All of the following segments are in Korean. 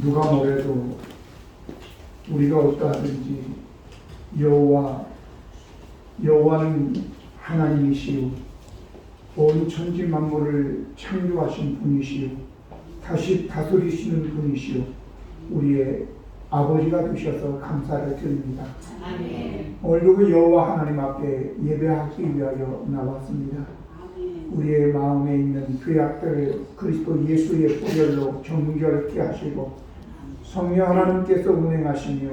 누가 뭐래도 우리가 어떠하든지 여호와는 하나님이시요 온 천지 만물을 창조하신 분이시요 다시 다스리시는 분이시요 우리의 아버지가 되셔서 감사를 드립니다. 아멘. 오늘도 그 여호와 하나님 앞에 예배하기 위하여 나왔습니다. 아멘. 우리의 마음에 있는 죄악들을 그리스도 예수의 보혈로 정결케 하시고 성령 하나님께서 운행하시며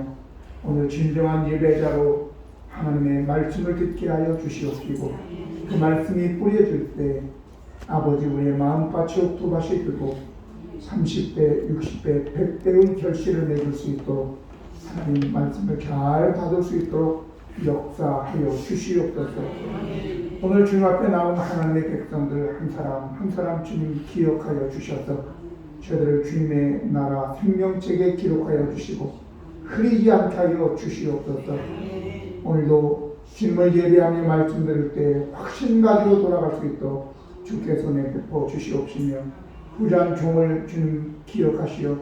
오늘 진정한 예배자로 하나님의 말씀을 듣게 하여 주시옵시고 그 말씀이 뿌려질 때 아버지 우리의 마음밭이 옥두밭이 되고 30배, 60배, 100배의 결실을 맺을 수 있도록 하나님 말씀을 잘 받을 수 있도록 역사하여 주시옵소서. 오늘 주님 앞에 나온 하나님의 백성들 한 사람 한 사람 주님 기억하여 주셔서 저들을 주님의 나라 생명책에 기록하여 주시고 흐리지 않게 하여 주시옵소서. 오늘도 주님을 예배하며 말씀 들을 때 확신 가지고 돌아갈 수 있도록 주께서 내be포 주시옵시며 부자한 종을 주님 기억하시어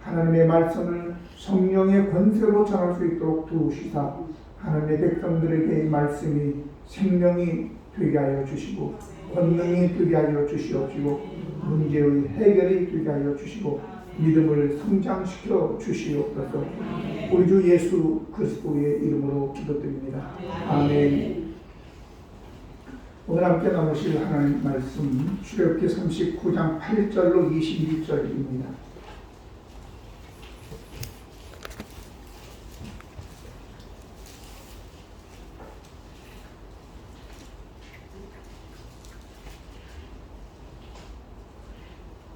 하나님의 말씀을 성령의 권세로 전할 수 있도록 도우시사 하나님의 백성들에게 이 말씀이 생명이 되게 하여 주시고 권능이 되게 하여 주시옵시고 문제의 해결이 되게 하여 주시고 믿음을 성장시켜 주시옵소서. 우리 주 예수 그리스도의 이름으로 기도드립니다. 아멘. 오늘 함께 나누실 하나님 말씀 출애굽기 39장 8절로 21절입니다.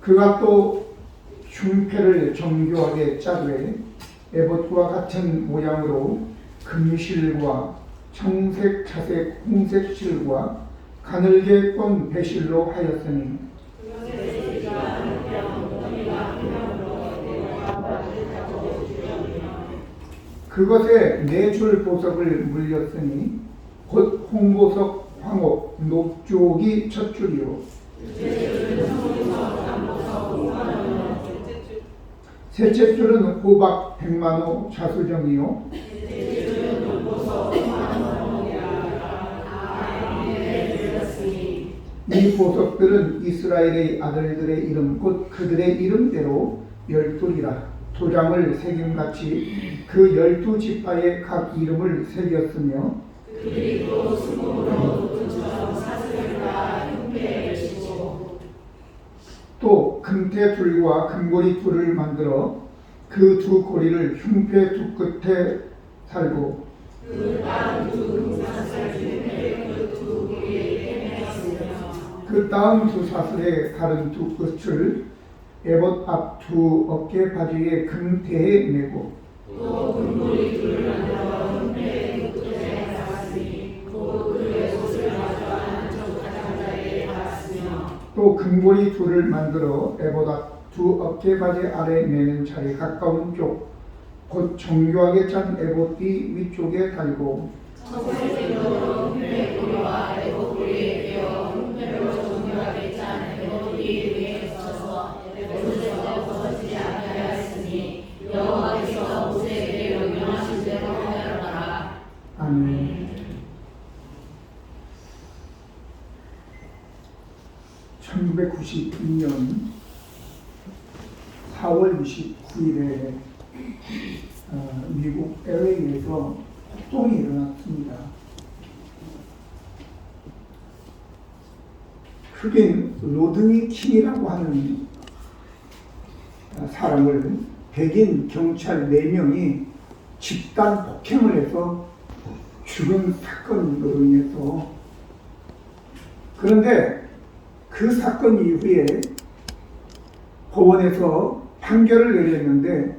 그가 또 흉패를 정교하게 짜되 에봇과 같은 모양으로 금실과 청색, 자색, 홍색 실과 가늘게 꼰 배실로 하였으니 그것에 4줄 보석을 물렸으니 곧 홍보석, 황옥, 녹주옥이 첫 줄이요 셋째 줄은 호박, 백만호, 자수정이요 이 보석들은 이스라엘의 아들들의 이름 곧 그들의 이름대로 12이라 도장을 새김같이 그 12지파의 각 이름을 새겼으며 그리고 수금으로 돋처럼 사슬과 흉패를 치고 또 금태 둘과 금고리 둘을 만들어 그 두 고리를 흉패 두 끝에 살고 그 다음 두 사슬에 그 두 고리에 그 다음 두 사슬의 다른 두 끝을 에봇 앞 두 어깨 바지의 금태에 메고 또 금고리 둘을 만들어 흉패 두 끝에 달았으니 곧 그의 옷을 마주하는 한쪽 가장자리에 달았으며 또 금고리 둘을 만들어 에봇 앞 두 어깨 바지 아래 매는 자리 가까운 쪽 곧 정교하게 짠 에봇 이 위쪽에 달고 첫째로 흉패 고리와 에봇 고리에 끼어 흉패로 정교하게 짠 에봇 이 위에 붙여서 에봇에서 벗어지지 않게 하였으니 여호와께서 모세에게 명령하신 대로 하였노라. 아멘. 1992년 4월 29일에 미국 LA에서 폭동이 일어났습니다. 흑인 로드니 킹이라고 하는 사람을 백인 경찰 4명이 집단 폭행을 해서 죽은 사건으로 인해서 그런데 그 사건 이후에 법원에서 판결을 내렸는데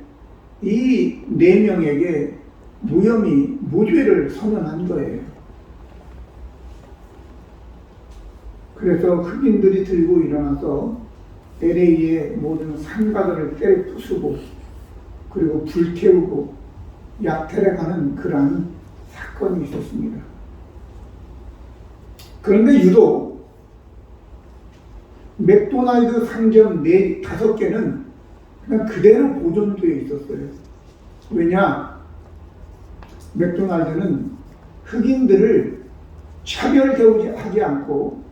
이 4명에게 무혐의, 무죄를 선언한 거예요. 그래서 흑인들이 들고 일어나서 LA의 모든 상가들을 때려 부수고 그리고 불태우고 약탈해가는 그러한 사건이 있었습니다. 그런데 유독 맥도날드 상점 5개는 그냥 그대로 보존되어 있었어요. 왜냐? 맥도날드는 흑인들을 차별하지 않고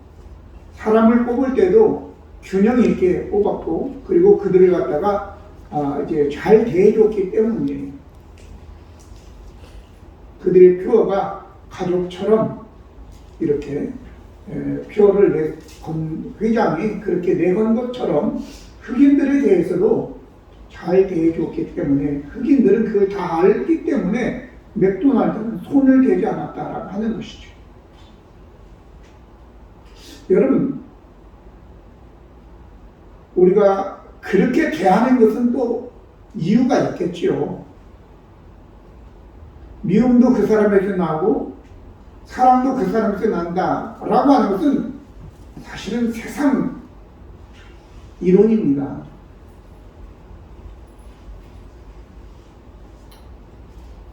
사람을 뽑을 때도 균형 있게 뽑았고, 그리고 그들을 갖다가 이제 잘 대해줬기 때문이에요. 그들의 표어가 가족처럼 이렇게 표어를 회장이 그렇게 내건 것처럼 흑인들에 대해서도 잘 대해줬기 때문에, 흑인들은 그걸 다 알기 때문에 맥도날드는 손을 대지 않았다라고 하는 것이죠. 여러분, 우리가 그렇게 대하는 것은 또 이유가 있겠지요. 미움도 그 사람에서 나고 사랑도 그 사람에서 난다라고 하는 것은 사실은 세상 이론입니다.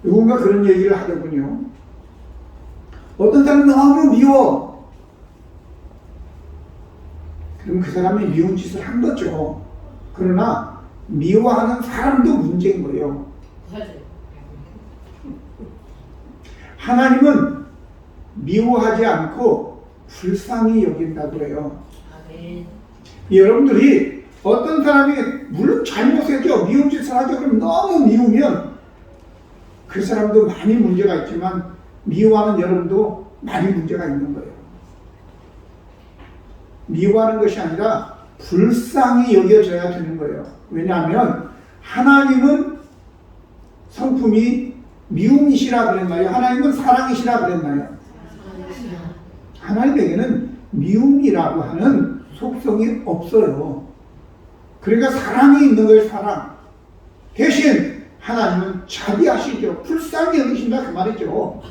누군가 그런 얘기를 하더군요. 어떤 사람은 너무 미워. 그럼 그 사람이 미운 짓을 한 거죠. 그러나 미워하는 사람도 문제인 거예요. 하나님은 미워하지 않고 불쌍히 여긴다고 해요. 여러분들이 어떤 사람이 물론 잘못했죠. 미운 짓을 하죠. 그럼 너무 미우면 그 사람도 많이 문제가 있지만 미워하는 여러분도 많이 문제가 있는 거예요. 미워하는 것이 아니라 불쌍히 여겨져야 되는 거예요. 왜냐하면 하나님은 성품이 미움이시라 그랬나요? 하나님은 사랑이시라 그랬나요? 하나님에게는 미움이라고 하는 속성이 없어요. 그러니까 사랑이 있는 거예요. 사랑. 대신 하나님은 자비하시죠. 불쌍히 여기신다 그 말이죠.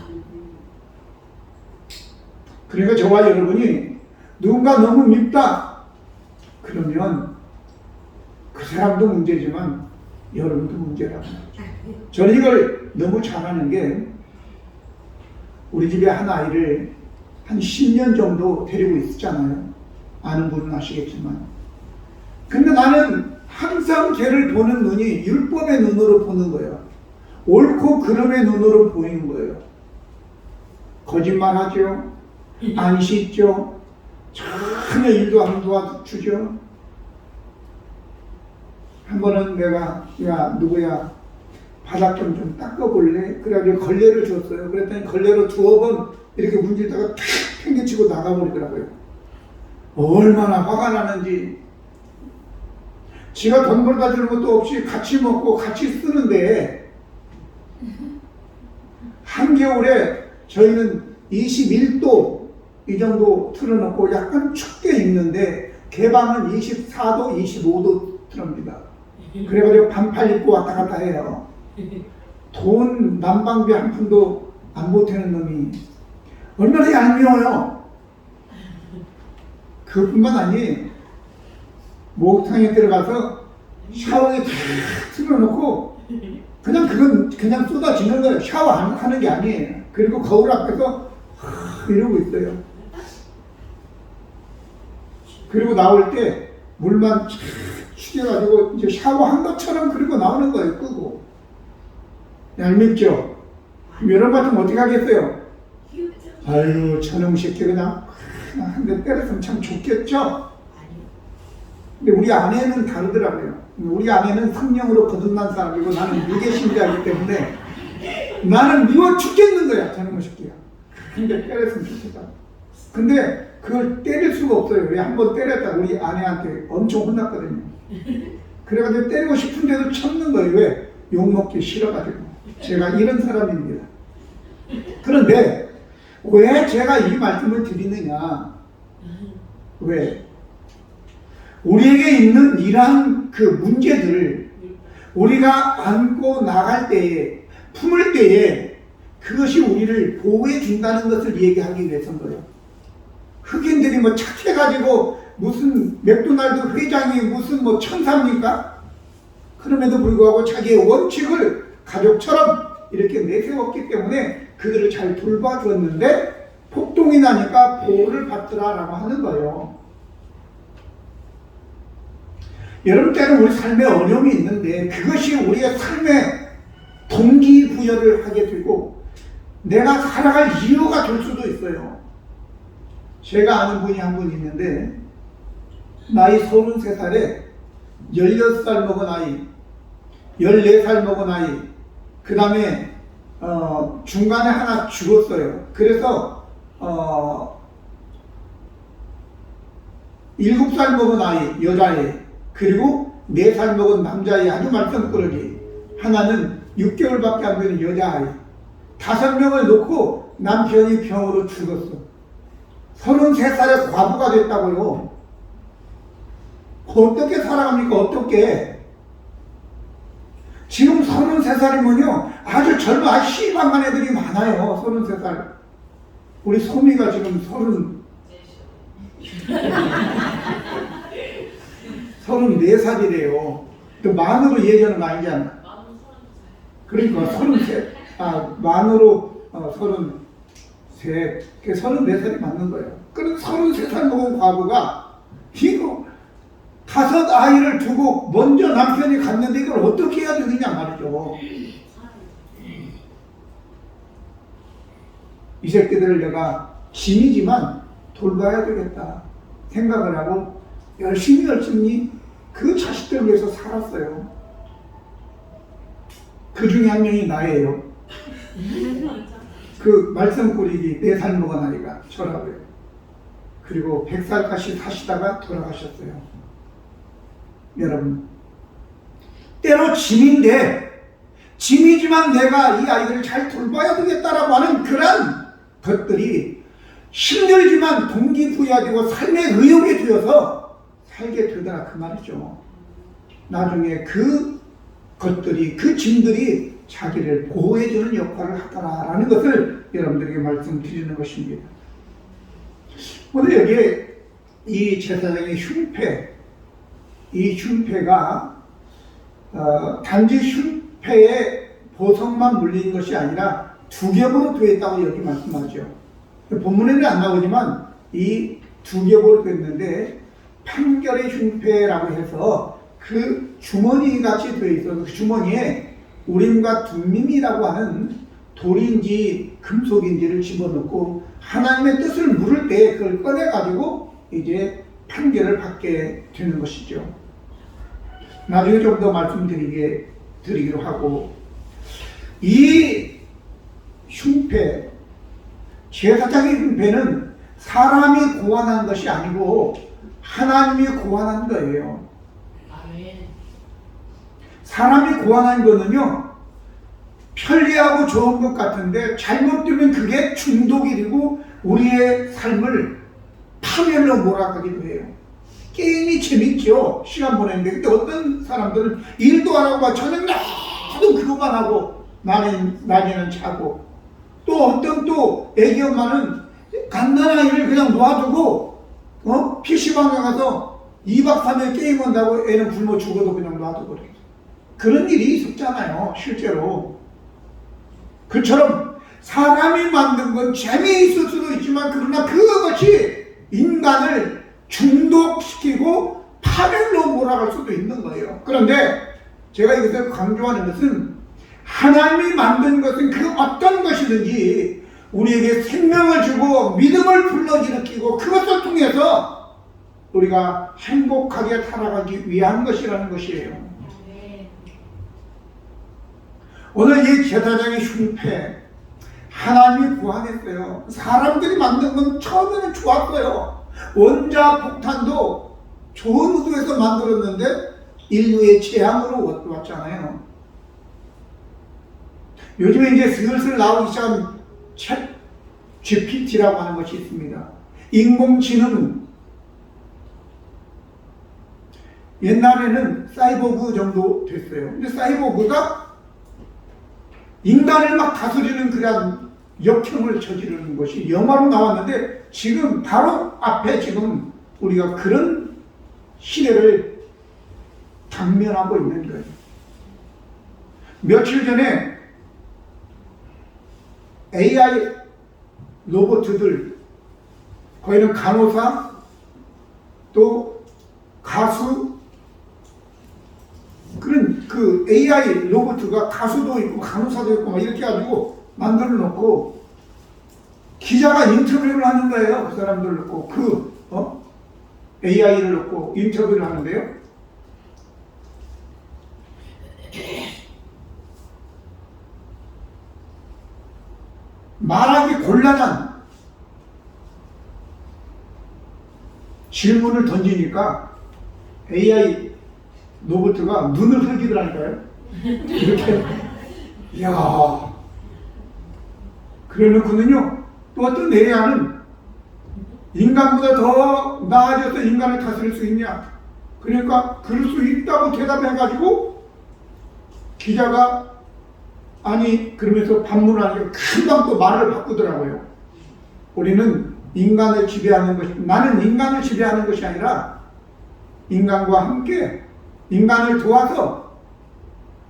그러니까 저와 여러분이 누군가 너무 밉다 그러면 그 사람도 문제지만 여러분도 문제라고 하죠. 저는 이걸 너무 잘하는 게, 우리 집에 한 아이를 한 10년 정도 데리고 있었잖아요. 아는 분은 아시겠지만. 근데 나는 항상 걔를 보는 눈이 율법의 눈으로 보는 거예요. 옳고 그름의 눈으로 보이는 거예요. 거짓말하죠. 안 씻죠. 전혀 일도 안 도와주죠. 한 번은 내가, 야 누구야, 바닥 좀 닦아볼래? 그래가지고 걸레를 줬어요. 그랬더니 걸레로 2번 이렇게 문질다가 탁 팽개치고 나가버리더라고요. 얼마나 화가 나는지. 지가 돈 벌다 주는 것도 없이 같이 먹고 같이 쓰는데, 한겨울에 저희는 21도 이 정도 틀어놓고 약간 춥게 입는데 개방은 24도, 25도 틀어옵니다. 그래가지고 반팔 입고 왔다 갔다 해요. 돈 난방비 한 푼도 안 보태는 놈이 얼마나 얄미워요. 그뿐만 아니 목욕탕에 들어가서 샤워기 다 틀어놓고 그냥 쏟아지는 거예요. 샤워하는 게 아니에요. 그리고 거울 앞에서 이러고 있어요. 그리고 나올 때 물만 축여가지고 이제 샤워한 것처럼 그리고 나오는 거예요. 끄고. 얄밉죠? 여러분 같으면 어떻게 하겠어요? 아유 저놈 새끼 그냥 한 대 때렸으면 참 좋겠죠? 근데 우리 아내는 다르더라고요. 우리 아내는 성령으로 거듭난 사람이고 나는 유괴신자이기 때문에 나는 미워 죽겠는 거야. 저놈 새끼야. 근데 때렸으면 좋겠다. 근데 그걸 때릴 수가 없어요. 왜 한 번 때렸다 우리 아내한테 엄청 혼났거든요. 그래가지고 때리고 싶은데도 참는 거예요. 왜? 욕먹기 싫어가지고. 제가 이런 사람입니다. 그런데 왜 제가 이 말씀을 드리느냐? 왜? 우리에게 있는 이러한 그 문제들을 우리가 안고 나갈 때에, 품을 때에 그것이 우리를 보호해 준다는 것을 얘기하기 위해서인 거예요. 흑인들이 뭐 착해가지고 무슨 맥도날드 회장이 무슨 뭐 천사입니까? 그럼에도 불구하고 자기의 원칙을 가족처럼 이렇게 내세웠기 때문에 그들을 잘 돌봐주었는데 폭동이 나니까 보호를 받더라라고 하는 거예요. 여러분 때는 우리 삶에 어려움이 있는데 그것이 우리의 삶의 동기부여를 하게 되고 내가 살아갈 이유가 될 수도 있어요. 제가 아는 분이 한 분 있는데 나이 33살에 16살 먹은 아이, 14살 먹은 아이, 그 다음에 중간에 하나 죽었어요. 그래서 7살 먹은 아이, 여자애, 그리고 4살 먹은 남자애, 아주 말썽꾸러기, 하나는 6개월밖에 안 되는 여자아이, 5명을 놓고 남편이 병으로 죽었어. 33살에 과부가 됐다고요. 어떻게 살아갑니까? 어떻게? 지금 33살이면요 아주 젊은 아주 시방한 애들이 많아요. 33살. 우리 소미가 지금 34살이래요. 또 만으로 얘기하는 거 아니잖아. 그러니까 33, 만으로 33, 그게 34살이 맞는 거예요. 그럼 33살 먹은 과부가 이거 5아이를 두고 먼저 남편이 갔는데 이걸 어떻게 해야 되느냐 말이죠. 이 새끼들을 내가 짐이지만 돌봐야 되겠다 생각을 하고 열심히 그 자식들을 위해서 살았어요. 그 중에 한 명이 나예요. 그 말썽꾸리기 4살 먹은 아이가 저라고요. 그리고 100살까지 사시다가 돌아가셨어요. 여러분, 때로 짐이지만 내가 이 아이들을 잘 돌봐야 되겠다라고 하는 그런 것들이 힘들지만 동기부여되고 삶의 의욕이 되어서 살게 되더라 그 말이죠. 나중에 그 것들이, 그 짐들이 자기를 보호해주는 역할을 하더라라는 것을 여러분들에게 말씀드리는 것입니다. 오늘 여기에 이 제사장의 흉패, 이 흉패가 단지 흉패에 보석만 물린 것이 아니라 2겹으로 되어 있다고 여기 말씀하죠. 본문에는 안 나오지만 이 2겹으로 되어 있는데 판결의 흉패라고 해서 그 주머니 같이 되어 있어서 그 주머니에 우림과 둠밈이라고 하는 돌인지 금속인지를 집어넣고 하나님의 뜻을 물을 때 그걸 꺼내가지고 이제 판결을 받게 되는 것이죠. 나중에 좀 더 말씀드리기로 하고, 이 흉패, 제사장의 흉패는 사람이 고안한 것이 아니고 하나님이 고안한 거예요. 사람이 고안한 거는요 편리하고 좋은 것 같은데 잘못되면 그게 중독이고 우리의 삶을 파멸로 몰아가기도 해요. 게임이 재밌죠. 시간 보내는데. 근데 어떤 사람들은 일도 안 하고 막 저녁 나도 그거만 하고 낮에는 자고, 또 어떤 또 애기 엄마는 갓난 아이를 그냥 놔두고 PC방에 가서 2박 3일 게임한다고 애는 굶어 죽어도 그냥 놔두고 그래요. 그런 일이 있었잖아요 실제로. 그처럼 사람이 만든 건 재미있을 수도 있지만 그러나 그것이 인간을 중독시키고 파멸로 몰아갈 수도 있는 거예요. 그런데 제가 여기서 강조하는 것은 하나님이 만든 것은 그 어떤 것이든지 우리에게 생명을 주고 믿음을 불러일으키고 그것을 통해서 우리가 행복하게 살아가기 위한 것이라는 것이에요. 오늘 이 제사장의 흉패 하나님이 구원했어요. 사람들이 만든 건 처음에는 좋았어요. 원자 폭탄도 좋은 의도에서 만들었는데 인류의 재앙으로 왔잖아요. 요즘에 이제 슬슬 나오기 시작한 챗 GPT라고 하는 것이 있습니다. 인공지능. 옛날에는 사이보그 정도 됐어요. 근데 사이보그가 인간을 막 다스리는 그런 역행을 저지르는 것이 영화로 나왔는데 지금 바로 앞에 지금 우리가 그런 시대를 당면하고 있는 거예요. 며칠 전에 AI 로봇들, 거기는 간호사, 또 가수, 그 AI 로봇가 가수도 있고 간호사도 있고 막 이렇게 해가지고 만들어 놓고 기자가 인터뷰를 하는 거예요. 그 사람들 놓고 AI를 놓고 인터뷰를 하는데요. 말하기 곤란한 질문을 던지니까 AI 로봇가 눈을 흘기더라니까요. 이렇게. 이야. 그래놓고는요, 또 어떤 AI는 인간보다 더 나아져서 인간을 다스릴 수 있냐? 그러니까 그럴 수 있다고 대답해가지고 기자가 아니 그러면서 반문하니까 금방 또 말을 바꾸더라고요. 우리는 인간을 지배하는 것이, 나는 인간을 지배하는 것이 아니라 인간과 함께 인간을 도와서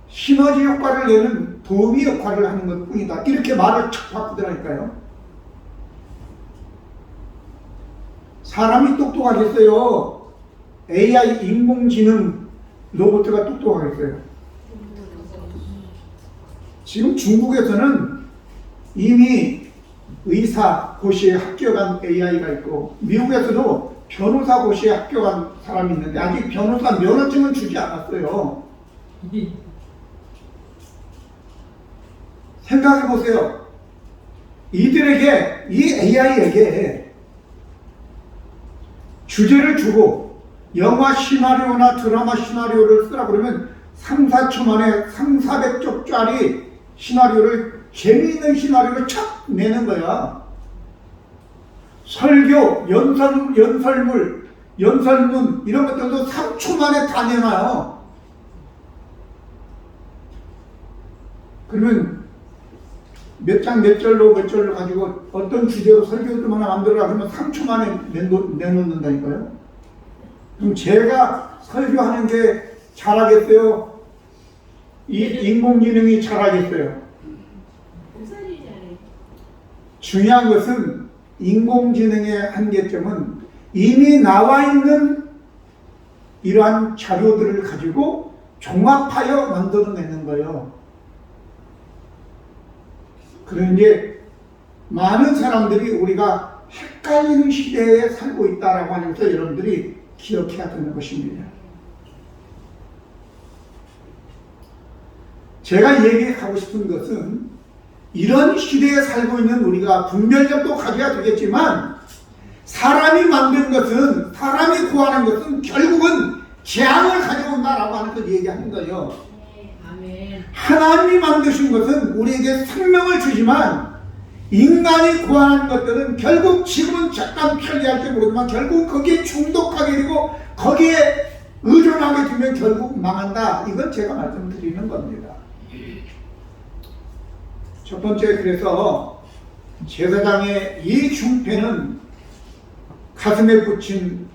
시너지 효과를 내는 도우미 역할을 하는 것 뿐이다. 이렇게 말을 착 바꾸더라니까요. 사람이 똑똑하겠어요? AI 인공지능 로봇가 똑똑하겠어요? 지금 중국에서는 이미 의사 고시에 합격한 AI가 있고 미국에서도 변호사 고시에 합격한 사람이 있는데 아직 변호사 면허증은 주지 않았어요. 생각해 보세요. 이들에게, 이 AI에게 주제를 주고 영화 시나리오나 드라마 시나리오를 쓰라 그러면 3, 4초 만에 3, 400쪽짜리 시나리오를, 재미있는 시나리오를 착 내는 거야. 설교, 연설문 이런 것들도 3초 만에 다 내놔요. 그러면 몇 장 몇 절로 가지고 어떤 주제로 설교 좀 하나 만들어라 그러면 3초 만에 내놓는다니까요. 그럼 제가 설교하는 게 잘하겠어요? 이 인공지능이 잘하겠어요? 중요한 것은 인공지능의 한계점은 이미 나와 있는 이러한 자료들을 가지고 종합하여 만들어내는 거예요. 그런데 많은 사람들이 우리가 헷갈리는 시대에 살고 있다라고 하면서 여러분들이 기억해야 되는 것입니다. 제가 얘기하고 싶은 것은 이런 시대에 살고 있는 우리가 분별력도 가져야 되겠지만 사람이 만든 것은, 사람이 구하는 것은 결국은 재앙을 가져온다라고 하는 걸 얘기하는 거예요. 하나님이 만드신 것은 우리에게 생명을 주지만 인간이 구하는 것들은 결국 지금은 잠깐 편리할지 모르지만 결국 거기에 중독하게 되고 거기에 의존하게 되면 결국 망한다. 이건 제가 말씀드리는 겁니다. 첫 번째, 그래서 제사장의 이 흉패는, 가슴에 붙인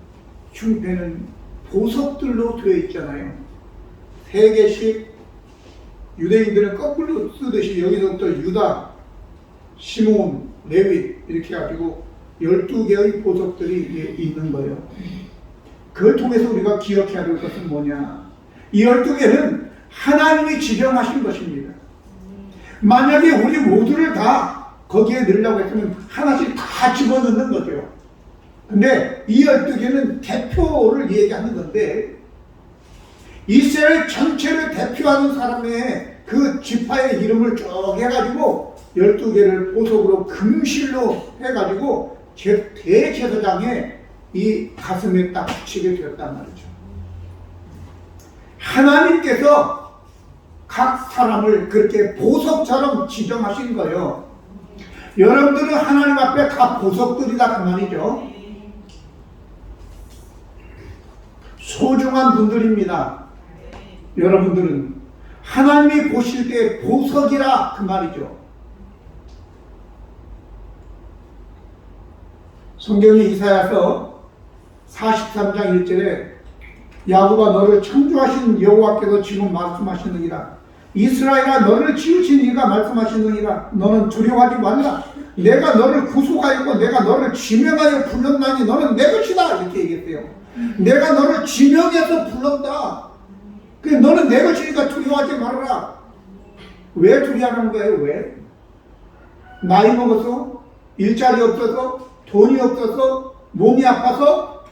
흉패는 보석들로 되어 있잖아요. 3개씩 유대인들은 거꾸로 쓰듯이 여기서부터 유다, 시몬, 레위 이렇게 해가지고 12개의 보석들이 있는 거예요. 그걸 통해서 우리가 기억해야 될 것은 뭐냐? 이 12개는 하나님이 지정하신 것입니다. 만약에 우리 모두를 다 거기에 넣으려고 했으면 하나씩 다 집어넣는 거죠. 근데 이 12개는 대표를 얘기하는 건데 이스라엘 전체를 대표하는 사람의 그 지파의 이름을 쭉 해가지고 12개를 보석으로 금실로 해가지고 대제사장의 이 가슴에 딱 붙이게 되었단 말이죠. 하나님께서 각 사람을 그렇게 보석처럼 지정하신 거예요. 여러분들은 하나님 앞에 다 보석들이다 그 말이죠. 소중한 분들입니다. 여러분들은 하나님이 보실 때 보석이라 그 말이죠. 성경의 이사야서 43장 1절에 야곱아 너를 창조하신 여호와께서 지금 말씀하시느니라. 이스라엘아 너를 지으신 이가 말씀하시느니라. 너는 두려워하지 말라. 내가 너를 구속하였고 내가 너를 지명하여 불렀나니 너는 내 것이다. 이렇게 얘기했어요. 내가 너를 지명해서 불렀다. 그 너는 내 것이니까 두려워하지 말아라. 왜 두려워하는 거예요? 왜? 나이 먹어서? 일자리 없어서? 돈이 없어서? 몸이 아파서?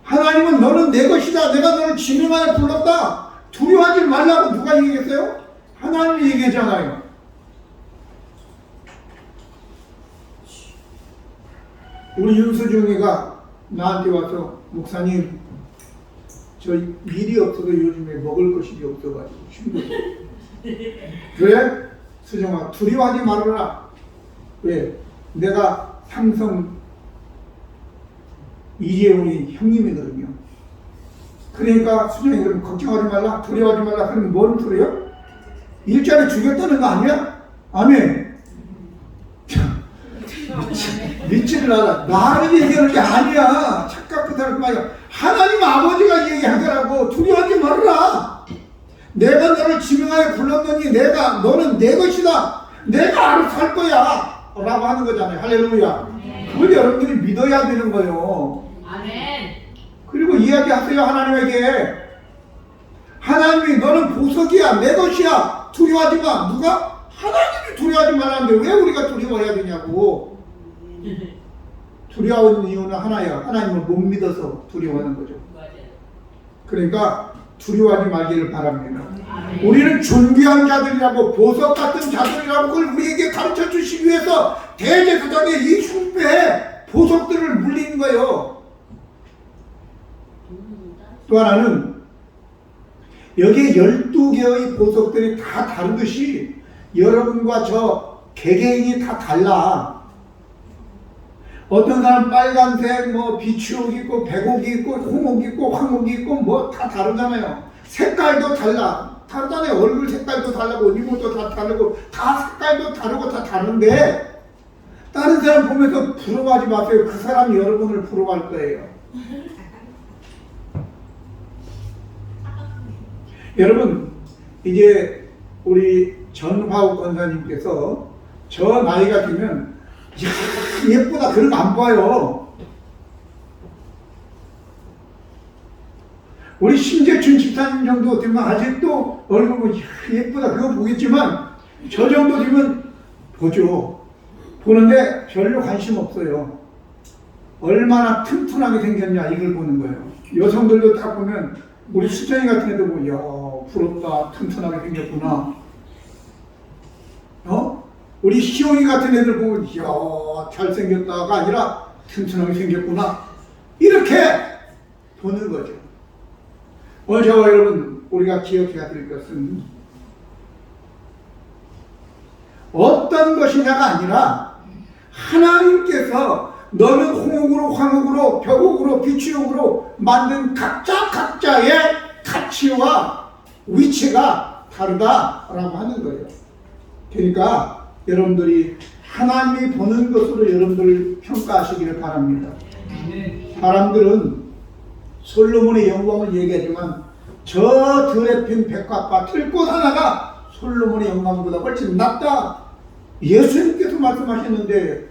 하나님은 너는 내 것이다. 내가 너를 지명하여 불렀다. 두려워하지 말라고 누가 얘기했어요? 하나님이 얘기했잖아요. 우리 윤수중이가 나한테 와서 목사님 저 일이 없어서 요즘에 먹을 것이 없어가지고 힘들어. 그래? 수정아 두려워하지 말아라. 왜? 내가 삼성 이재용이 형님이거든요. 그러니까 수정이 그럼 걱정하지 말라, 두려워하지 말라. 그럼 뭘 두려워? 일자리 주겠다는 거 아니야? 아멘. 믿지를 않아. 나를 얘기하는 게 아니야. 착각부터 하는 말이야. 하나님 아버지가 얘기하더라고. 두려워하지 말아라. 내가 너를 지명하여 불렀더니 너는 내 것이다. 내가 알아서 할 거야. 라고 하는 거잖아요. 할렐루야. 그걸 여러분들이 믿어야 되는 거예요. 아멘. 그리고 이야기하세요. 하나님에게. 하나님이 너는 보석이야. 내 것이야. 두려워하지 마. 누가? 하나님이 두려워하지 말라는데 왜 우리가 두려워해야 되냐고. 두려워하는 이유는 하나야. 하나님을 못 믿어서 두려워하는 거죠. 그러니까 두려워하지 말기를 바랍니다. 우리는 존귀한 자들이라고 보석 같은 자들이라고 그걸 우리에게 가르쳐 주시기 위해서 대제사장의 이 흉배에 보석들을 물린 거예요. 또 하나는 여기에 12개의 보석들이 다 다르듯이 여러분과 저 개개인이 다 달라. 어떤 사람 빨간색, 비추옥 있고, 백옥이 있고, 홍옥 있고, 황옥이 있고, 다 다르잖아요. 색깔도 다르잖아요. 얼굴 색깔도 다르고, 옷 입은 것도 다 다르고, 다 색깔도 다르고 다 다른데, 다른 사람 보면서 부러워하지 마세요. 그 사람이 여러분을 부러워할 거예요. 여러분, 이제 우리 전화욱 권사님께서 저 나이가 되면 이야, 예쁘다 그런 거 안 봐요. 우리 심재춘 집사님 정도 되면 아직도 얼굴 보고 예쁘다 그거 보겠지만 저 정도 되면 보죠. 보는데 별로 관심 없어요. 얼마나 튼튼하게 생겼냐 이걸 보는 거예요. 여성들도 딱 보면 우리 수정이 같은 애도 보면 이야 부럽다 튼튼하게 생겼구나. 우리 시용이 같은 애들 보면 이야 잘생겼다가 아니라 튼튼하게 생겼구나 이렇게 보는 거죠. 오늘 저와 여러분 우리가 기억해야 될 것은 어떤 것이냐가 아니라 하나님께서 너는 홍옥으로 황옥으로 벽옥으로 비추옥으로 만든 각자의 가치와 위치가 다르다라고 하는 거예요. 그러니까 여러분들이 하나님이 보는 것으로 여러분들 평가하시기를 바랍니다. 사람들은 솔로몬의 영광을 얘기하지만 저 들에 핀 백합과 들꽃 하나가 솔로몬의 영광보다 훨씬 낫다. 예수님께서 말씀하셨는데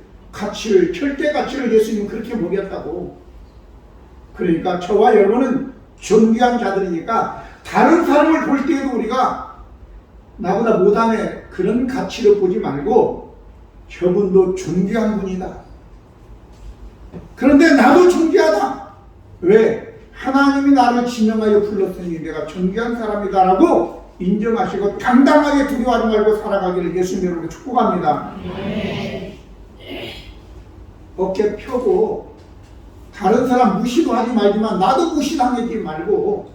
절대 가치를 예수님은 그렇게 보겠다고. 그러니까 저와 여러분은 존귀한 자들이니까 다른 사람을 볼 때에도 우리가 나보다 못하네 그런 가치로 보지 말고 저분도 존귀한 분이다. 그런데 나도 존귀하다. 왜? 하나님이 나를 지명하여 불렀으니 내가 존귀한 사람이다라고 인정하시고 당당하게 두려워하지 말고 살아가기를 예수님 이름으로 축복합니다. 어깨 펴고 다른 사람 무시도 하지 말지만 나도 무시당하지 말고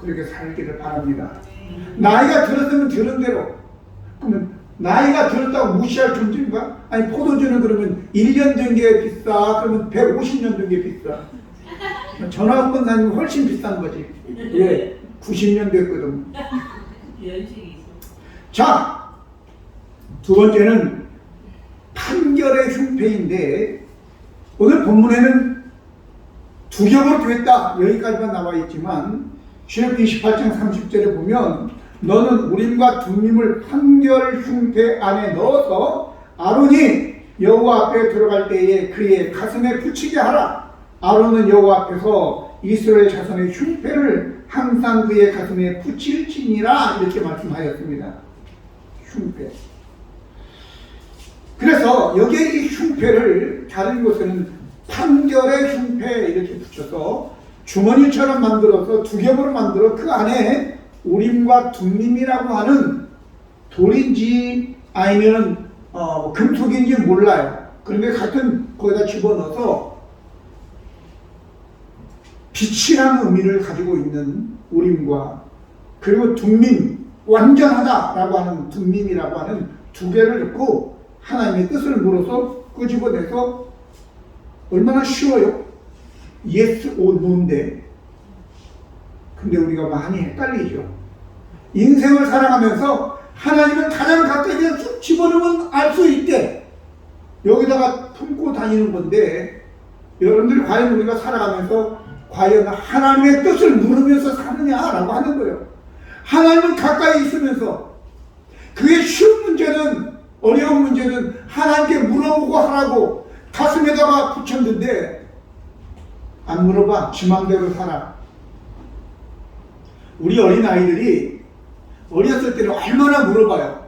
그렇게 살기를 바랍니다. 나이가 들었으면 들은 대로. 그러면 나이가 들었다고 무시할 존재인가? 아니 포도주는 그러면 1년 된 게 비싸. 그러면 150년 된 게 비싸. 전화한 번 다니면 훨씬 비싼 거지. 예, 90년 됐거든. 자, 두 번째는 판결의 흉패인데 오늘 본문에는 두 겹으로 됐다. 여기까지만 나와 있지만 출애굽기 28장 30절에 보면 너는 우림과 둠림을 판결 흉패 안에 넣어서 아론이 여호와 앞에 들어갈 때에 그의 가슴에 붙이게 하라. 아론은 여호와 앞에서 이스라엘 자손의 흉패를 항상 그의 가슴에 붙일지니라 이렇게 말씀하였습니다. 흉패. 그래서 여기에 이 흉패를 다른 곳에는 판결의 흉패 이렇게 붙여서 주머니처럼 만들어서 두 겹으로 만들어 그 안에 우림과 둠림이라고 하는 돌인지 아니면 금속인지 몰라요. 그런데 같은 거기다 집어넣어서 빛이라는 의미를 가지고 있는 우림과 그리고 둠림, 완전하다라고 하는 둠림이라고 하는 두 개를 넣고 하나님의 뜻을 물어서 끄집어내서 얼마나 쉬워요? yes or no인데 근데 우리가 많이 헷갈리죠. 인생을 살아가면서 하나님은 가장 가까이 쑥 집어넣으면 알 수 있게 여기다가 품고 다니는 건데 여러분들이 과연 우리가 살아가면서 과연 하나님의 뜻을 물으면서 사느냐라고 하는 거예요. 하나님은 가까이 있으면서 그의 쉬운 문제는 어려운 문제는 하나님께 물어보고 하라고 가슴에다가 붙였는데 안 물어봐. 지 맘대로 살아. 우리 어린아이들이 어렸을 때는 얼마나 물어봐요.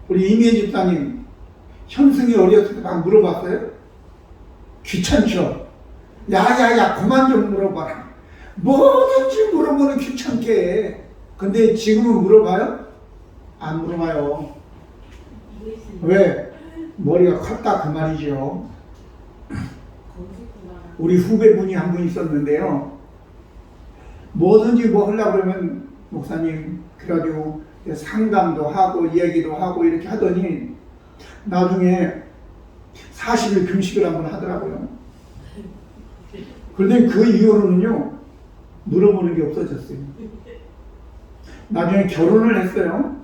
우리 이미애 집사님 현승이 어렸을 때 막 물어봤어요? 귀찮죠? 야야야 그만 좀 물어봐라. 뭐든지 물어보는 귀찮게 해. 근데 지금은 물어봐요? 안 물어봐요. 왜? 머리가 컸다 그 말이죠. 우리 후배분이 한 분 있었는데요. 뭐든지 뭐 하려고 그러면 목사님 그래가지고 상담도 하고 얘기도 하고 이렇게 하더니 나중에 40일 금식을 한번 하더라고요. 그런데 그 이후로는요 물어보는 게 없어졌어요. 나중에 결혼을 했어요.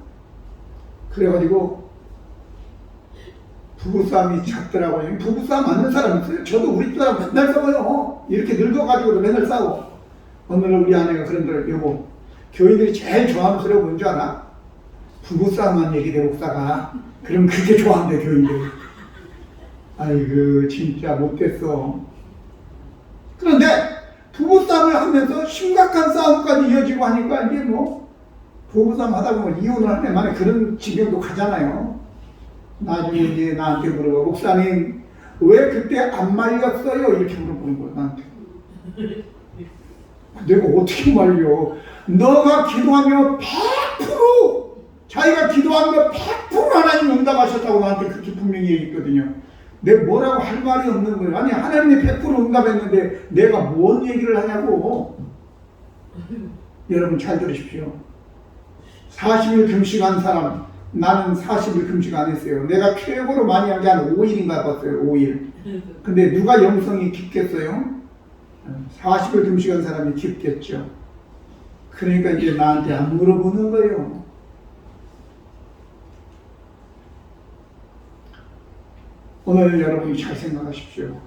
그래가지고 부부싸움이 잦더라고요. 부부싸움 맞는 사람 있어요. 저도 우리 집사람 맨날 싸워요. 이렇게 늙어가지고도 맨날 싸워. 어느 날 우리 아내가 그런더라고요. 여보, 교인들이 제일 좋아하는 소리가 뭔지 알아? 부부싸움만 얘기해 목사가. 그럼 그렇게 좋아한대 교인들이. 아이고 진짜 못됐어. 그런데 부부싸움을 하면서 심각한 싸움까지 이어지고 하니까 이게 뭐 부부싸움 하다 보면 이혼을 하네 만에 그런 지경도 가잖아요. 나중에 이제 나한테 물어봐. 목사님 왜 그때 안 말렸어요? 이렇게 물어보는 거야 나한테. 내가 어떻게 말려? 너가 기도하면 100% 자기가 기도한 거 100% 하나님 응답하셨다고 나한테 그렇게 분명히 얘기했거든요. 내가 뭐라고 할 말이 없는 거예요. 아니 하나님이 100% 응답했는데 내가 뭔 얘기를 하냐고. 여러분 잘 들으십시오. 40일 금식한 사람, 나는 40일 금식 안 했어요. 내가 최고로 많이 한 게 한 5일인가 봤어요. 5일. 근데 누가 영성이 깊겠어요? 40일 금식한 사람이 깊겠죠. 그러니까 이제 나한테 안 물어보는 거예요. 오늘 여러분이 잘 생각하십시오.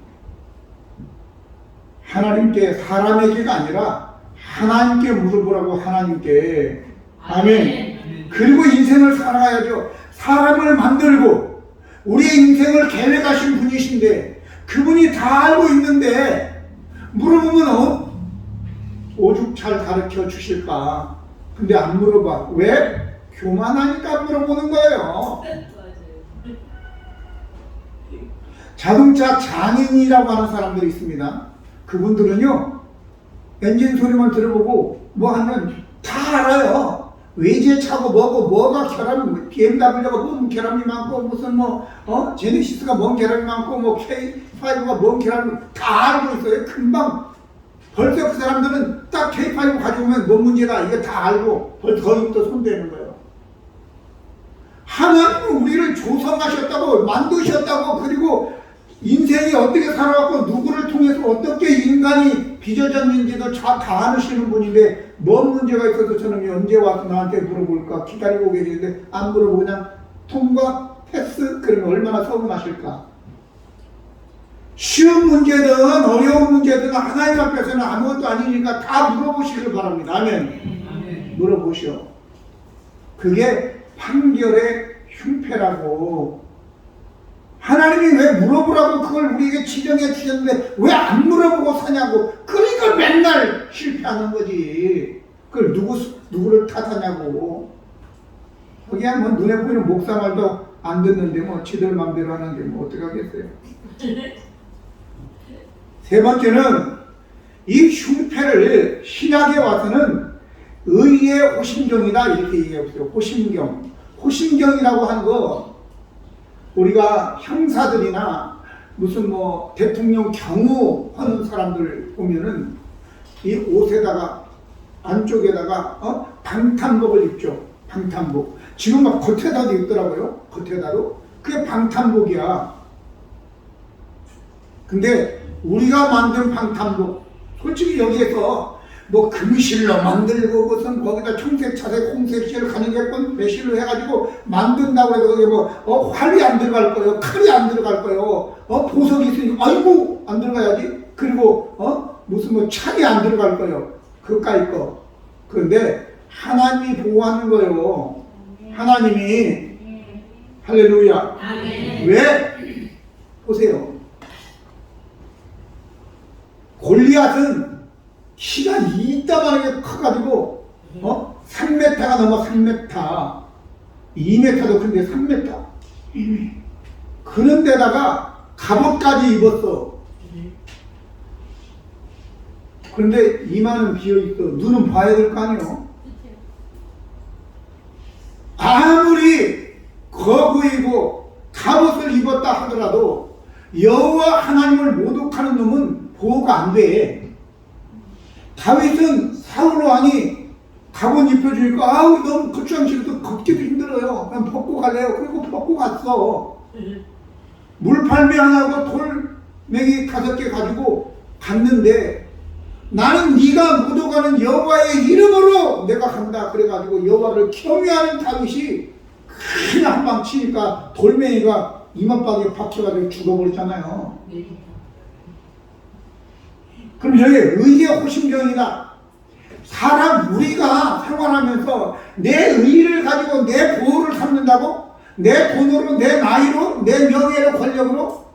하나님께 사람에게가 아니라 하나님께 물어보라고. 하나님께. 아멘. 그리고 인생을 살아가야죠. 사람을 만들고 우리의 인생을 계획하신 분이신데 그분이 다 알고 있는데 물어보면 오죽 잘 가르쳐 주실까. 근데 안 물어봐. 왜? 교만하니까 물어보는 거예요. 자동차 장인이라고 하는 사람들이 있습니다. 그분들은요 엔진 소리만 들어보고 뭐 하면 다 알아요. 외제차고 뭐고 뭐가 결함이 BMW가 뭔 결함이 많고 무슨 제네시스가 뭔 결함이 많고 뭐 K5가 뭔 결함이 다 알고 있어요. 금방 벌써 그 사람들은 딱 K5 가져오면 뭔 문제다 이거 다 알고 벌써 거기부터 손대는 거예요. 하나님은 우리를 조성하셨다고 만드셨다고 그리고 인생이 어떻게 살아왔고 누구를 통해서 어떻게 인간이 빚어졌는지도 다 아시는 분인데 뭔 문제가 있어서 저놈이 언제 와서 나한테 물어볼까 기다리고 계시는데 안 물어보고 그냥 통과 패스 그러면 얼마나 서운하실까. 쉬운 문제든 어려운 문제든 하나님 앞에서는 아무것도 아니니까 다 물어보시길 바랍니다. 아멘. 물어보시오. 그게 판결의 흉패라고. 하나님이 왜 물어보라고 그걸 우리에게 지정해 주셨는데 왜 안 물어보고 사냐고. 그러니까 맨날 실패하는 거지. 그걸 누구를 탓하냐고. 거기야 뭐 눈에 보이는 목사 말도 안 듣는데 뭐 지들 맘대로 하는데 뭐 어떡하겠어요. 세 번째는 이 흉패를 신약에 와서는 의의 호심경이다 이렇게 얘기해보세요. 호심경. 호심경이라고 하는 거 우리가 형사들이나 무슨 뭐 대통령 경호하는 사람들 보면은 이 옷에다가 안쪽에다가 방탄복을 입죠. 방탄복. 지금 막 겉에다도 입더라고요. 겉에다도. 그게 방탄복이야. 근데 우리가 만든 방탄복, 솔직히 여기에서 뭐 금실로 만들고 무슨 거기다 청색, 차색, 홍색실, 가는개건 매실로 해가지고 만든다고 해도 그게 뭐 활이 안 들어갈 거예요. 칼이 안 들어갈 거예요. 보석이 있으니까 아이고 안 들어가야지. 그리고 무슨 뭐 창이 안 들어갈 거예요. 그까이 거. 그런데 하나님이 보호하는 거예요. 하나님이. 할렐루야. 아멘. 왜? 보세요. 골리앗은 키가 이따만하게 커가지고 3m가 넘어. 3m 2m도 큰데 3m 그런데다가 갑옷까지 입었어. 그런데 이마는 비어있어. 눈은 봐야 될 거 아니에요. 아무리 거구이고 갑옷을 입었다 하더라도 여호와 하나님을 모독하는 놈은 보호가 안 돼. 다윗은 사울 왕이 갑옷 입혀주니까 아우 너무 거추장 싫어서 걷기도 힘들어요. 그냥 벗고 갈래요. 그리고 벗고 갔어. 물팔매 하나하고 돌멩이 5개 가지고 갔는데 나는 네가 묻어가는 여호와의 이름으로 내가 간다. 그래가지고 여호와를 경외하는 다윗이 그냥 한 방 치니까 돌멩이가 이마박에 박혀가지고 죽어버렸잖아요. 그럼 여기 의의 호심경이다. 사람 우리가 생활하면서 내 의의를 가지고 내 보호를 삼는다고? 내 돈으로, 내 나이로, 내 명예로, 권력으로?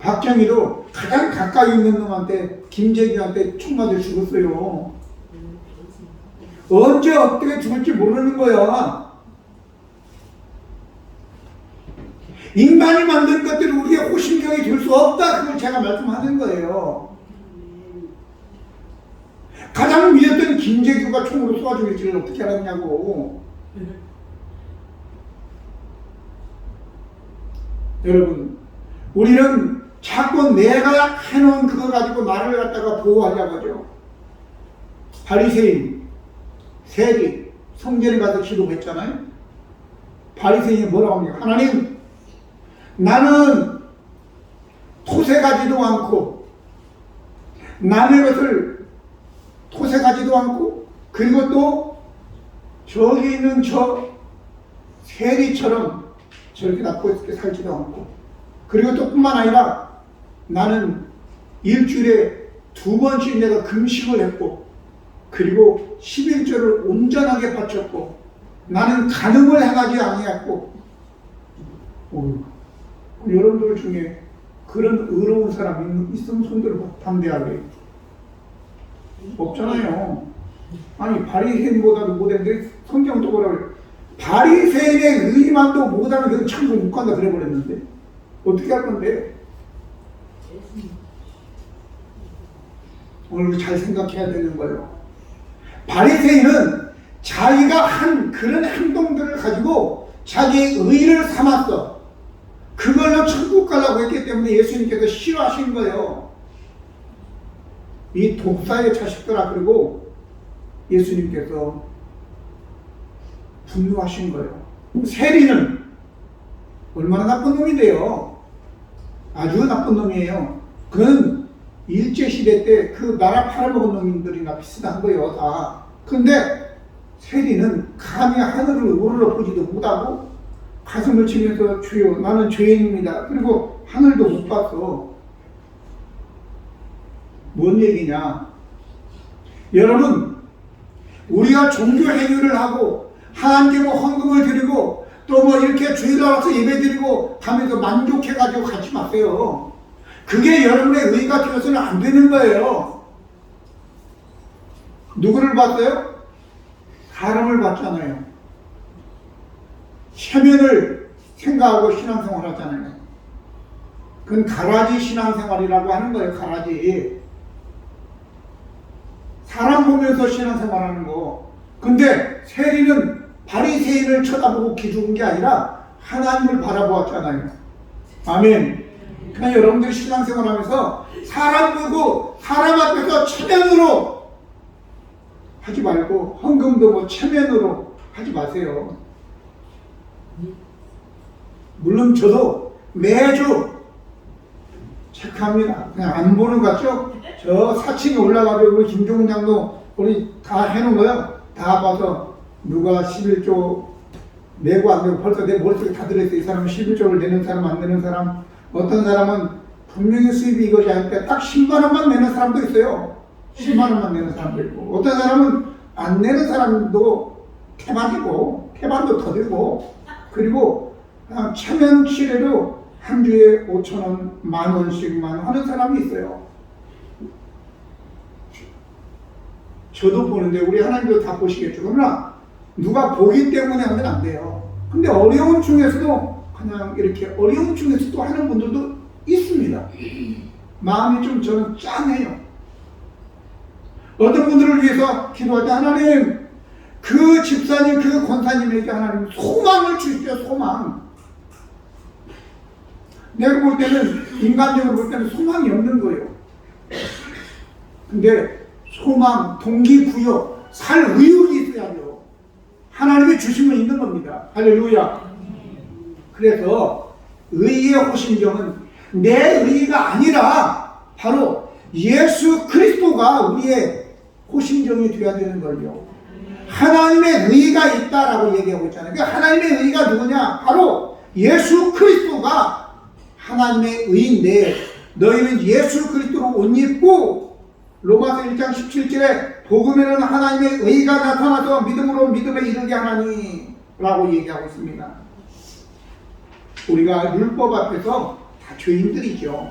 박정희도 가장 가까이 있는 놈한테, 김재규한테 총 맞아 죽었어요. 언제 어떻게 죽을지 모르는 거야. 인간이 만든 것들이 우리의 호심경이 될 수 없다. 그걸 제가 말씀하는 거예요. 가장 믿었던 김재규가 총으로 쏘아 죽일 줄을 어떻게 알았냐고. 여러분, 우리는 자꾸 내가 해놓은 그거 가지고 나를 갖다가 보호하려고 하죠. 바리새인, 세리, 성전에 가서 기도했잖아요. 바리새인이 뭐라고 합니까? 하나님, 나는 토색하지도 않고 남의 것을 토색하지도 않고 그리고 또 저기 있는 저 세리처럼 저렇게 나쁘게 살지도 않고 그리고 또 뿐만 아니라 나는 일주일에 2번씩 내가 금식을 했고 그리고 11조를 온전하게 바쳤고 나는 간음을 행하지 아니했고. 여러분들 중에 그런 의로운 사람 있으면 손들어 담대하게. 없잖아요. 아니 바리새인보다도 못했는데 성경도 뭐라 그래. 바리새인의 의만도 못하면 그래도 천국 못 간다 그래 버렸는데 어떻게 할 건데? 오늘 잘 생각해야 되는 거예요. 바리새인은 자기가 한 그런 행동들을 가지고 자기의 의를 삼았어. 그걸로 천국 가려고 했기 때문에 예수님께서 싫어하신 거예요. 이 독사의 자식들아. 그리고 예수님께서 분노하신 거예요. 세리는 얼마나 나쁜 놈인데요. 아주 나쁜 놈이에요. 그는 일제시대 때 그 나라 팔아먹은 놈들이나 비슷한 거예요. 다. 근데 세리는 감히 하늘을 우러러 보지도 못하고 가슴을 치면서 주여 나는 죄인입니다. 그리고 하늘도 못 봤어. 뭔 얘기냐? 여러분, 우리가 종교 행위를 하고 하나님께 헌금을 드리고 또 뭐 이렇게 주일날 와서 예배드리고 가면서 만족해가지고 가지 마세요. 그게 여러분의 의가 되어서는 안 되는 거예요. 누구를 봤어요? 사람을 봤잖아요. 체면을 생각하고 신앙생활 하잖아요. 그건 가라지 신앙생활이라고 하는 거예요. 가라지. 사람 보면서 신앙생활 하는 거. 근데 세리는 바리새인을 쳐다보고 기죽은 게 아니라 하나님을 바라보았잖아요. 아멘. 그러니까 여러분들이 신앙생활 하면서 사람 보고 사람 앞에서 체면으로 하지 말고 헌금도 뭐 체면으로 하지 마세요. 물론 저도 매주 체크합니다. 그냥 안 보는 것 같죠? 저 4층에 올라가서 우리 김종훈 장도 우리 다 해놓은 거요. 다 봐서 누가 11조 내고 안 내고 벌써 내 머릿속에 다 들어있어요. 이 사람은 11조를 내는 사람 안 내는 사람, 어떤 사람은 분명히 수입이 이것이 아니니까 딱 10만 원만 내는 사람도 있어요. 10만 원만 내는 사람도 있고, 어떤 사람은 안 내는 사람도 태반도 더 들고, 그리고 그냥 체면치레로 한 주에 5,000원, 10,000원씩만 하는 사람이 있어요. 저도 보는데 우리 하나님도 다 보시겠죠. 그러나 누가 보기 때문에 하면 안 돼요. 근데 어려운 중에서도 그냥 이렇게 어려운 중에서도 하는 분들도 있습니다. 마음이 좀 저는 짠해요. 어떤 분들을 위해서 기도할 때 하나님, 그 집사님, 그 권사님에게 하나님 소망을 주십시오. 소망. 내가 볼 때는, 인간적으로 볼 때는 소망이 없는 거예요. 근데 소망, 동기부여, 살 의욕이 있어야 돼요. 하나님이 주시면 있는 겁니다. 할렐루야. 그래서 의의 호심경은 내 의가 아니라 바로 예수 그리스도가 우리의 호심경이 되어야 되는 걸요. 하나님의 의가 있다라고 얘기하고 있잖아요. 그러니까 하나님의 의가 누구냐? 바로 예수 그리스도가 하나님의 의인데, 너희는 예수 그리스도로 옷 입고, 로마서 1장 17절에 복음에는 하나님의 의가 나타나서 믿음으로 믿음에 이르게 하나니 라고 얘기하고 있습니다. 우리가 율법 앞에서 다 죄인들이죠.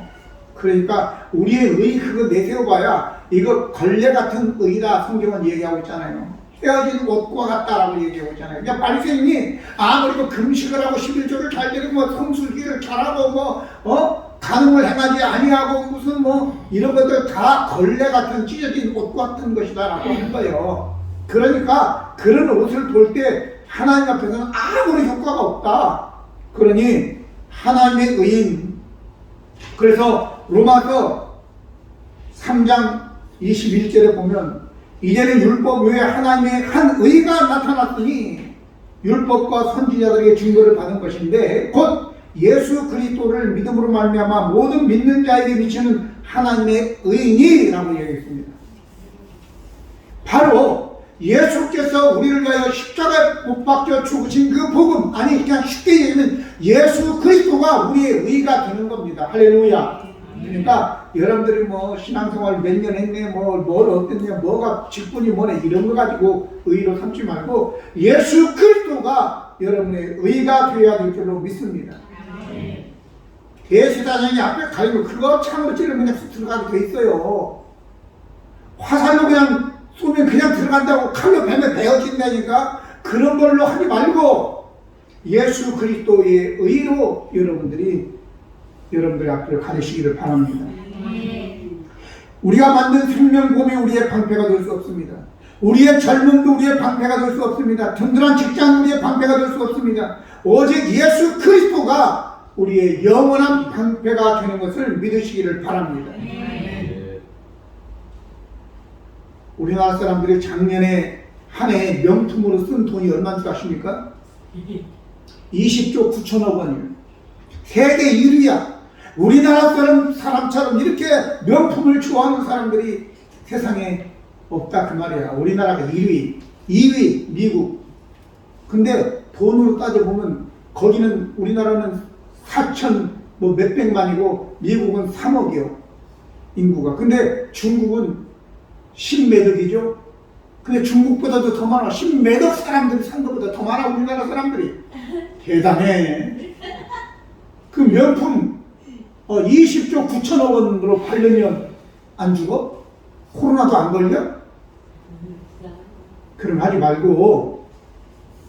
그러니까 우리의 의 그거 내세워봐야 이거 걸레 같은 의다 성경은 얘기하고 있잖아요. 헤어진 옷과 같다라고 얘기하고 있잖아요. 그러니까 바리새인이 아무리 금식을 하고 11조를 잘 드리고 뭐 성술기를 잘하고 간음을 행하지 아니하고 무슨 이런 것들 다 걸레 같은 찢어진 옷 같은 것이다라고 하는 거예요. 그러니까 그런 옷을 볼 때 하나님 앞에서는 아무리 효과가 없다. 그러니 하나님의 의인. 그래서 로마서 3장 21절에 보면 이제는 율법 외에 하나님의 한 의가 나타났으니 율법과 선지자들에게 증거를 받은 것인데 곧 예수 그리스도를 믿음으로 말미암아 모든 믿는 자에게 미치는 하나님의 의인이라고 얘기했습니다. 바로 예수께서 우리를 위하여 십자가에 못 박혀 죽으신 그 복음, 아니 그냥 쉽게 얘기하면 예수 그리스도가 우리의 의가 되는 겁니다. 할렐루야. 그러니까 여러분들이 신앙생활 몇 년 했네, 뭘 어땠냐, 뭐가 직분이 뭐네 이런 거 가지고 의로 삼지 말고 예수 그리스도가 여러분의 의가 되어야 될 줄로 믿습니다. 대제사장이 앞에 가리고 그거 창으로 찌르면 그냥 들어가게 돼 있어요. 화살로 그냥 쏘면 그냥 들어간다고 칼로 베면 베어진다니까. 그런 걸로 하지 말고 예수 그리스도의 의로 여러분들의 앞을 가리시기를 바랍니다. 우리가 만든 생명보험이 우리의 방패가 될 수 없습니다. 우리의 젊음도 우리의 방패가 될 수 없습니다. 든든한 직장 우리의 방패가 될 수 없습니다. 오직 예수 그리스도가 우리의 영원한 방패가 되는 것을 믿으시기를 바랍니다. 우리나라 사람들이 작년에 한 해 명품으로 쓴 돈이 얼마인 줄 아십니까? 20조 9천억 원이에요. 세계 1위야. 우리나라 사람처럼 이렇게 명품을 좋아하는 사람들이 세상에 없다 그 말이야. 우리나라가 1위, 2위 미국. 근데 돈으로 따져보면 거기는 우리나라는 4천 몇백만이고 미국은 3억이요. 인구가. 근데 중국은 10몇억이죠. 근데 중국보다도 더 많아. 10몇억 사람들이 산 것보다 더 많아. 우리나라 사람들이. 대단해. 그 명품 20조 9천억 원으로 팔려면 안 죽어? 코로나도 안 걸려? 그럼 하지 말고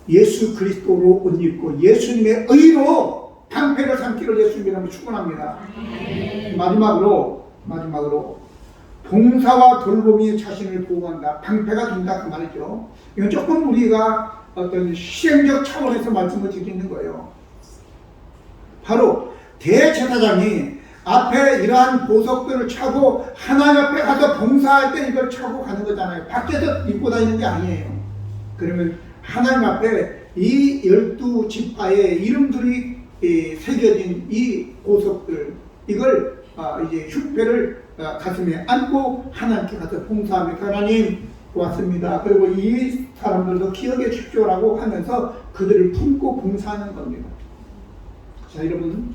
예수 그리스도로 옷 입고 예수님의 의로 방패를 삼기를 예수님이라고 축원합니다. 마지막으로 봉사와 돌봄이 자신을 보호한다. 방패가 된다 그 말이죠. 이건 조금 우리가 어떤 시행적 차원에서 말씀을 드리는 거예요. 바로 대제사장이 앞에 이러한 보석들을 차고 하나님 앞에 가서 봉사할 때 이걸 차고 가는 거잖아요. 밖에서 입고 다니는 게 아니에요. 그러면 하나님 앞에 이 12지파의 이름들이 새겨진 이 보석들, 이걸 이제 흉패를 가슴에 안고 하나님께 가서 봉사하며 하나님 왔습니다. 그리고 이 사람들도 기억해 주십시오라고 하면서 그들을 품고 봉사하는 겁니다. 자, 여러분,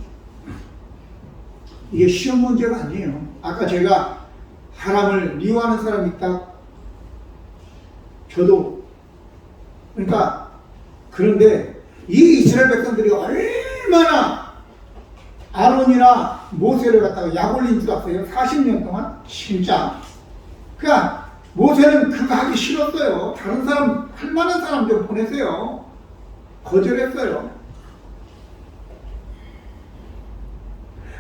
이게 쉬운 문제가 아니에요. 아까 제가 사람을 미워하는 사람이 있다. 저도. 그러니까 그런데 이 이스라엘 백성들이 얼마나 아론이나 모세를 갖다가 약 올린 줄 아세요? 40년 동안? 진짜. 그러니까 모세는 그거 하기 싫었어요. 다른 사람, 할 만한 사람 좀 보내세요. 거절했어요.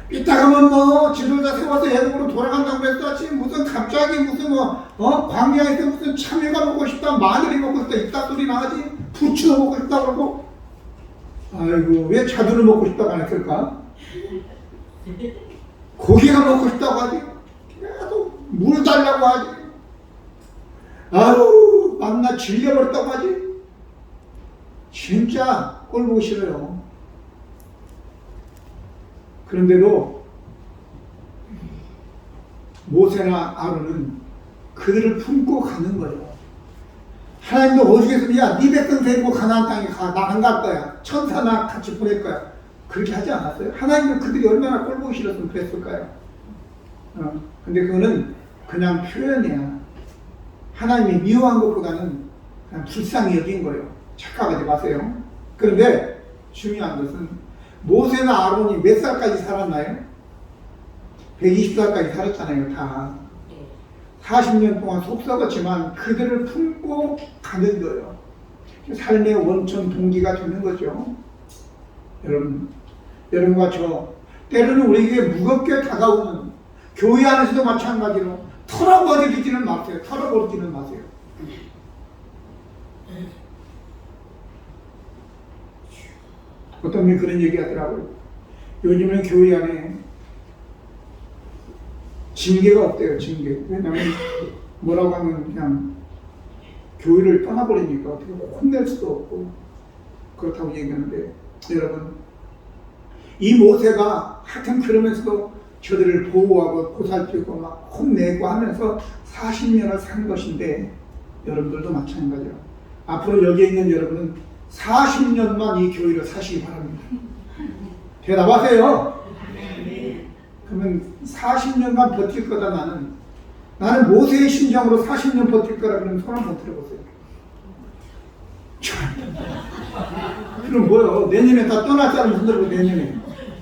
이따가면 뭐 지도자 세워서 애국으로 돌아간다고 했었지, 무슨 갑자기 무슨 광야에서 무슨 참외가 먹고 싶다, 마늘이 먹고 싶다 이따 소리 나가지, 부추도 먹고 싶다 그러고. 아이고, 왜 자두를 먹고 싶다고 안 했을까? 고기가 먹고 싶다고 하지, 계속 물 달라고 하지, 아유 만나 질려버렸다고 하지. 진짜 꼴 보기 싫어요. 그런데도 모세나 아론은 그들을 품고 가는 거예요. 하나님도 오죽해서 야, 네 백성 데리고 가나안 땅에 가. 나 안 갈 거야. 천사나 같이 보낼 거야. 그렇게 하지 않았어요? 하나님은 그들이 얼마나 꼴 보기 싫었으면 그랬을까요? 근데 그거는 그냥 표현이야. 하나님이 미워한 것보다는 그냥 불쌍히 여긴 거예요. 착각하지 마세요. 그런데 중요한 것은 모세나 아론이 몇 살까지 살았나요? 120살까지 살았잖아요, 다. 40년 동안 속 썩었지만 그들을 품고 가는 거예요. 삶의 원천 동기가 되는 거죠. 여러분과 저, 때로는 우리에게 무겁게 다가오는 교회 안에서도 마찬가지로 털어버리지는 마세요. 털어버리지는 마세요. 어떤 분이 그런 얘기 하더라고요. 요즘은 교회 안에 징계가 없대요, 징계. 왜냐면 뭐라고 하면 그냥 교회를 떠나버리니까 어떻게 혼낼 수도 없고 그렇다고 얘기하는데, 여러분, 이 모세가 하여튼 그러면서도 저들을 보호하고 보살피고 막 혼내고 하면서 40년을 산 것인데, 여러분들도 마찬가지로 앞으로 여기에 있는 여러분은 40년만 이 교회를 사시기 바랍니다. 대답하세요. 그러면 40년만 버틸 거다. 나는 모세의 심정으로 40년 버틸 거라 그러면 손 한번 들어보세요. 그럼 뭐요? 내년에 다 떠날 사람 흔들고 내년에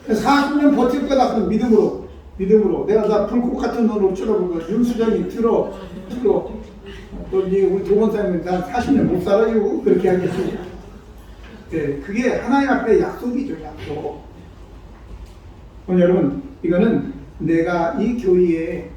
40년 버틸 거다. 그럼 믿음으로 내가 다 불꽃 같은 눈으로 쳐다보고 윤수정이 들어 또 이제 우리 도건사님은 난 40년 못 살아요 그렇게 하겠습니다. 네, 그게 하나님 앞에 약속이죠, 약속. 여러분, 이거는 내가 이 교회에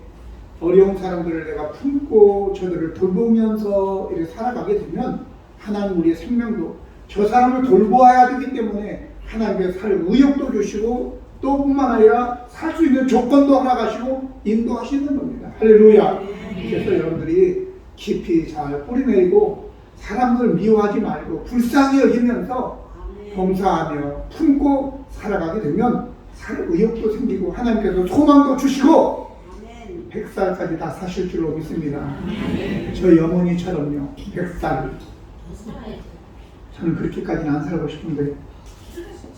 어려운 사람들을 내가 품고 저들을 돌보면서 이렇게 살아가게 되면 하나님 우리의 생명도 저 사람을 돌보아야 되기 때문에 하나님께 살 의욕도 주시고 또 뿐만 아니라 살 수 있는 조건도 하나 가시고 인도하시는 겁니다. 할렐루야. 그래서 여러분들이 깊이 잘 뿌리내리고 사람들 미워하지 말고 불쌍히 여기면서 봉사하며 품고 살아가게 되면 살 의욕도 생기고 하나님께서 소망도 주시고 100살까지 다 사실 줄로 믿습니다. 저희 어머니처럼요, 100살. 저는 그렇게까지는 안 살고 싶은데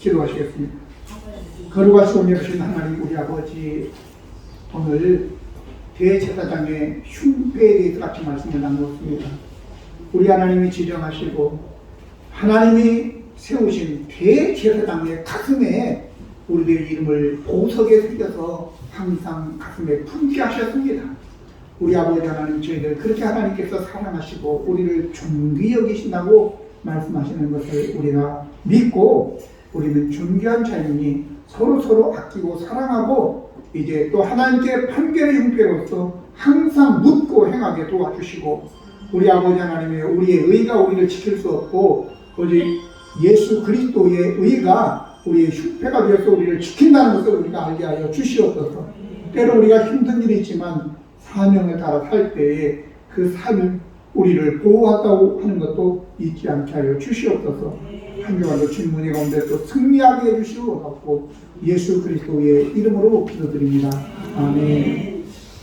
기도하시겠습니다. 거룩하시고 온유하신 하나님 우리 아버지, 오늘 대제사장의 흉배에 대해서 같이 말씀을 나누었습니다. 우리 하나님이 지정하시고 하나님이 세우신 대제사장의 가슴에 우리들의 이름을 보석에 새겨서 항상 가슴에 품게 하셨습니다. 우리 아버지 하나님, 저희들 그렇게 하나님께서 사랑하시고 우리를 존귀 여기신다고 말씀하시는 것을 우리가 믿고, 우리는 존귀한 자이니 서로 아끼고 사랑하고, 이제 또 하나님께 판결의 형태로서 항상 묻고 행하게 도와주시고, 우리 아버지 하나님의 우리의 의가 우리를 지킬 수 없고 오직 예수 그리스도의 의가 우리의 흉패가 되어서 우리를 지킨다는 것을 우리가 알게 하여 주시옵소서. 때로 우리가 힘든 일이 있지만 사명을 따라 살 때에 그 삶을 우리를 보호한다고 하는 것도 잊지 않게 하여 주시옵소서. 한 주간도 주님의 가운데 또 승리하게 해주시옵소서. 예수 그리스도의 이름으로 기도드립니다. 아멘.